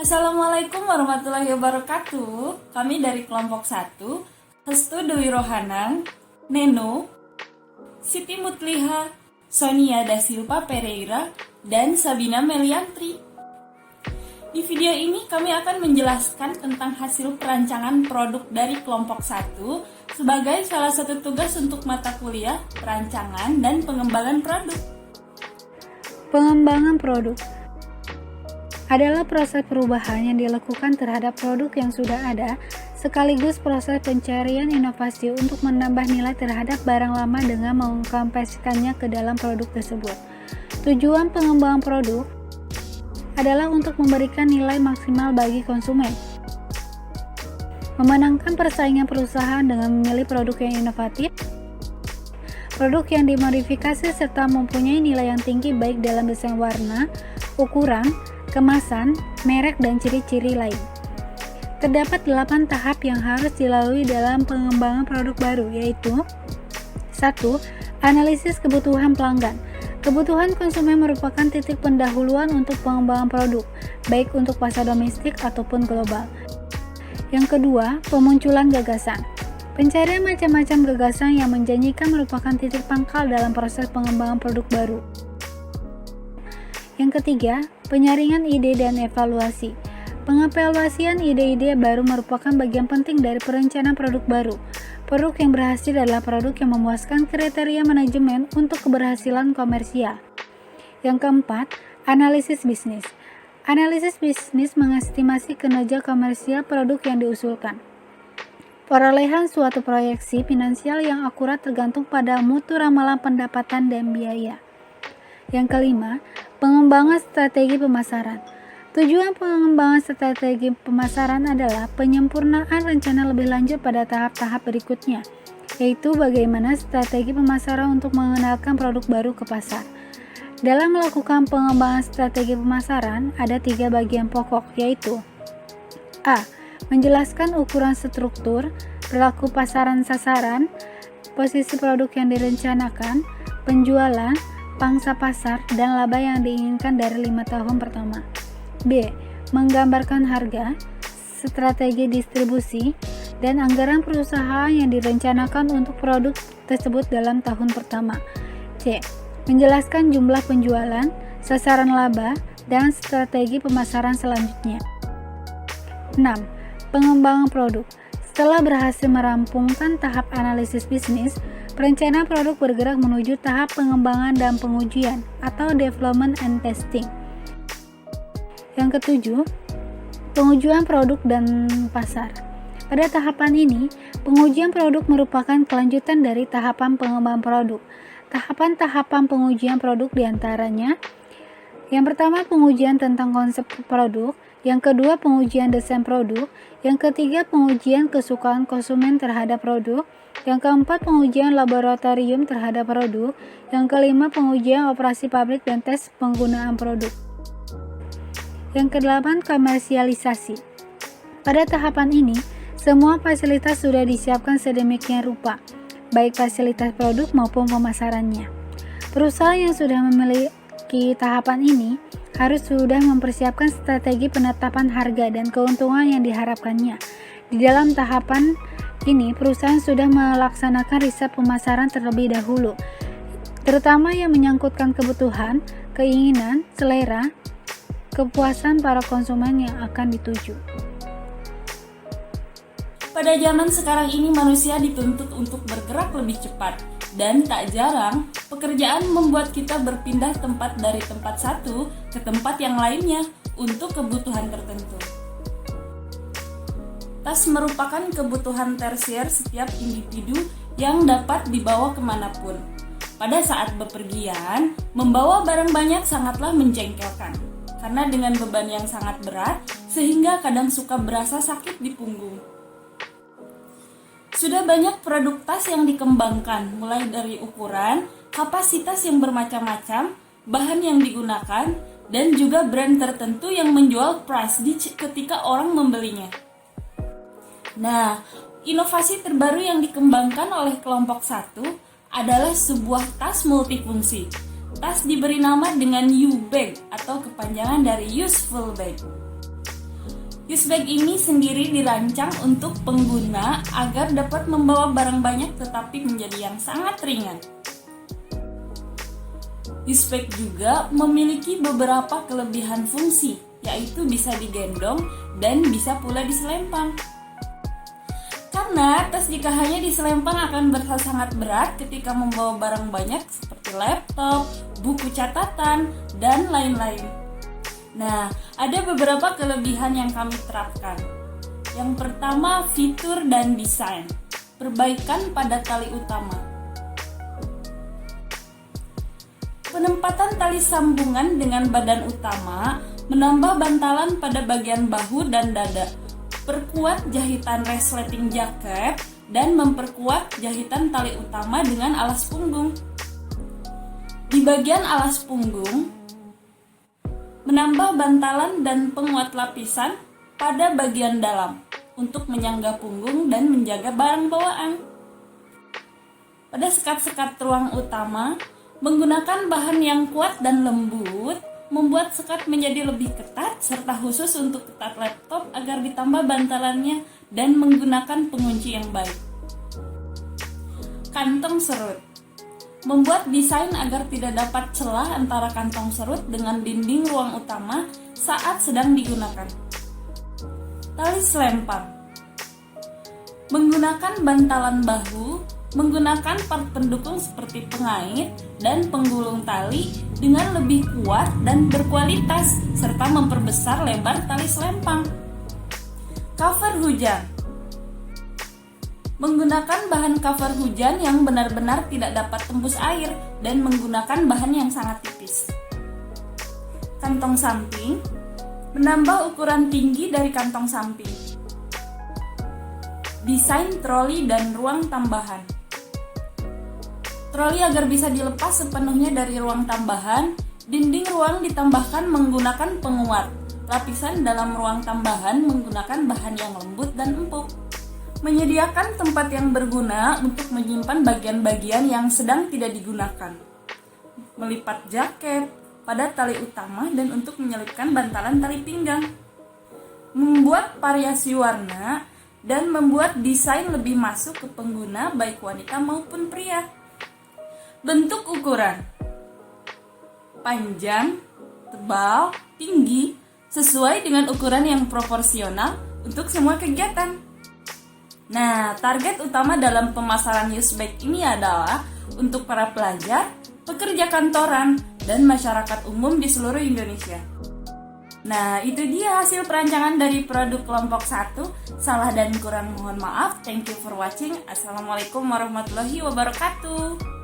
Assalamualaikum warahmatullahi wabarakatuh. Kami dari kelompok 1, Hestu Dewi Rohanang, Neno, Siti Mutliha, Sonia da Silva Pereira, dan Sabina Meliantri. Di video ini kami akan menjelaskan tentang hasil perancangan produk dari kelompok 1 sebagai salah satu tugas untuk mata kuliah perancangan dan pengembangan produk. Pengembangan produk adalah proses perubahan yang dilakukan terhadap produk yang sudah ada, sekaligus proses pencarian inovasi untuk menambah nilai terhadap barang lama dengan mengkompresikannya ke dalam produk tersebut. Tujuan pengembangan produk adalah untuk memberikan nilai maksimal bagi konsumen, memenangkan persaingan perusahaan dengan memilih produk yang inovatif, produk yang dimodifikasi serta mempunyai nilai yang tinggi baik dalam desain, warna, ukuran, kemasan, merek, dan ciri-ciri lain. Terdapat 8 tahap yang harus dilalui dalam pengembangan produk baru, yaitu 1. Analisis kebutuhan pelanggan. Kebutuhan konsumen merupakan titik pendahuluan untuk pengembangan produk, baik untuk pasar domestik ataupun global. Yang kedua, pemunculan gagasan. Pencarian macam-macam gagasan yang menjanjikan merupakan titik pangkal dalam proses pengembangan produk baru. Yang ketiga, penyaringan ide dan evaluasi. Pengevaluasian ide-ide baru merupakan bagian penting dari perencanaan produk baru. Produk yang berhasil adalah produk yang memuaskan kriteria manajemen untuk keberhasilan komersial. Yang keempat, analisis bisnis. Analisis bisnis mengestimasi kinerja komersial produk yang diusulkan. Perolehan suatu proyeksi finansial yang akurat tergantung pada mutu ramalan pendapatan dan biaya. Yang kelima, pengembangan strategi pemasaran. Tujuan pengembangan strategi pemasaran adalah penyempurnaan rencana lebih lanjut pada tahap-tahap berikutnya, yaitu bagaimana strategi pemasaran untuk mengenalkan produk baru ke pasar. Dalam melakukan pengembangan strategi pemasaran, ada 3 bagian pokok, yaitu A. Menjelaskan ukuran struktur, perilaku pasaran sasaran, posisi produk yang direncanakan, penjualan, pangsa pasar, dan laba yang diinginkan dari 5 tahun pertama. B. Menggambarkan harga, strategi distribusi, dan anggaran perusahaan yang direncanakan untuk produk tersebut dalam tahun pertama. C. Menjelaskan jumlah penjualan, sasaran laba, dan strategi pemasaran selanjutnya. 6. Pengembangan produk. Setelah berhasil merampungkan tahap analisis bisnis, perencanaan produk bergerak menuju tahap pengembangan dan pengujian atau development and testing. Yang ketujuh, pengujian produk dan pasar. Pada tahapan ini, pengujian produk merupakan kelanjutan dari tahapan pengembangan produk. Tahapan-tahapan pengujian produk diantaranya: yang pertama, pengujian tentang konsep produk. Yang kedua, pengujian desain produk. Yang ketiga, pengujian kesukaan konsumen terhadap produk. Yang keempat, pengujian laboratorium terhadap produk. Yang kelima, pengujian operasi pabrik dan tes penggunaan produk. Yang kedelapan, komersialisasi. Pada tahapan ini, semua fasilitas sudah disiapkan sedemikian rupa, baik fasilitas produk maupun pemasarannya. Perusahaan yang sudah memiliki tahapan ini harus sudah mempersiapkan strategi penetapan harga dan keuntungan yang diharapkannya. Di dalam tahapan ini, perusahaan sudah melaksanakan riset pemasaran terlebih dahulu, terutama yang menyangkutkan kebutuhan, keinginan, selera, kepuasan para konsumen yang akan dituju. Pada zaman sekarang ini manusia dituntut untuk bergerak lebih cepat, dan tak jarang pekerjaan membuat kita berpindah tempat dari tempat satu ke tempat yang lainnya untuk kebutuhan tertentu. Tas merupakan kebutuhan tersier setiap individu yang dapat dibawa kemanapun. Pada saat bepergian, membawa barang banyak sangatlah menjengkelkan, karena dengan beban yang sangat berat, sehingga kadang suka berasa sakit di punggung. Sudah banyak produk tas yang dikembangkan, mulai dari ukuran, kapasitas yang bermacam-macam, bahan yang digunakan, dan juga brand tertentu yang menjual prestige ketika orang membelinya. Nah, inovasi terbaru yang dikembangkan oleh kelompok 1 adalah sebuah tas multifungsi. Tas diberi nama dengan U-Bag atau kepanjangan dari Useful Bag. Used bag ini sendiri dirancang untuk pengguna agar dapat membawa barang banyak tetapi menjadi yang sangat ringan. Used bag juga memiliki beberapa kelebihan fungsi, yaitu bisa digendong dan bisa pula diselempang. Karena tas jika hanya diselempang akan berasa sangat berat ketika membawa barang banyak seperti laptop, buku catatan, dan lain-lain. Nah, ada beberapa kelebihan yang kami terapkan. Yang pertama, fitur dan desain. Perbaikan pada tali utama. Penempatan tali sambungan dengan badan utama menambah bantalan pada bagian bahu dan dada. Perkuat jahitan resleting jaket dan memperkuat jahitan tali utama dengan alas punggung. Di bagian alas punggung, menambah bantalan dan penguat lapisan pada bagian dalam untuk menyangga punggung dan menjaga barang bawaan. Pada sekat-sekat ruang utama, menggunakan bahan yang kuat dan lembut membuat sekat menjadi lebih ketat serta khusus untuk ketat laptop agar ditambah bantalannya dan menggunakan pengunci yang baik. Kantong serut membuat desain agar tidak dapat celah antara kantong serut dengan dinding ruang utama saat sedang digunakan. Tali selempang menggunakan bantalan bahu, menggunakan part pendukung seperti pengait dan penggulung tali dengan lebih kuat dan berkualitas serta memperbesar lebar tali selempang. Cover hujan menggunakan bahan cover hujan yang benar-benar tidak dapat tembus air dan menggunakan bahan yang sangat tipis. Kantong samping menambah ukuran tinggi dari kantong samping. Desain troli dan ruang tambahan. Troli agar bisa dilepas sepenuhnya dari ruang tambahan, dinding ruang ditambahkan menggunakan penguat. Lapisan dalam ruang tambahan menggunakan bahan yang lembut dan empuk. Menyediakan tempat yang berguna untuk menyimpan bagian-bagian yang sedang tidak digunakan. Melipat jaket pada tali utama dan untuk menyelipkan bantalan tali pinggang. Membuat variasi warna dan membuat desain lebih masuk ke pengguna baik wanita maupun pria. Bentuk ukuran. Panjang, tebal, tinggi, sesuai dengan ukuran yang proporsional untuk semua kegiatan. Nah, target utama dalam pemasaran used bag ini adalah untuk para pelajar, pekerja kantoran, dan masyarakat umum di seluruh Indonesia. Nah, itu dia hasil perancangan dari produk kelompok 1. Salah dan kurang mohon maaf. Thank you for watching. Assalamualaikum warahmatullahi wabarakatuh.